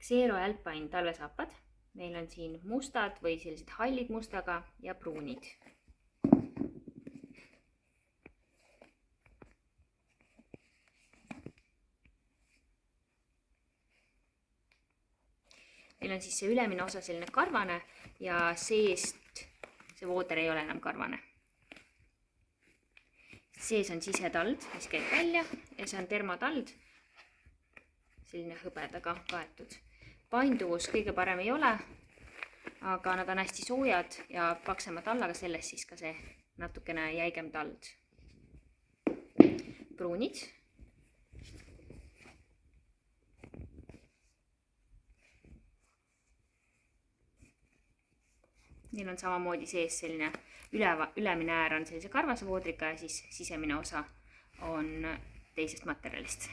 Xero Alpine talvesaapad. Meil on siin mustad või sellised hallid mustaga ja pruunid. Meil on siis see ülemine osa selline karvane ja seest see vooder ei ole enam karvane. Sees on sisetald, mis käib välja ja see on termotald, selline hõbedaga kaetud. Painduvus kõige parem ei ole, aga nad on hästi soojad ja paksema tallaga, sellest siis ka see natukene jäigem tald. Pruunid. Neil on samamoodi sees selline ülemine äär on sellise karvase voodriga ja siis sisemine osa on teisest materjalist.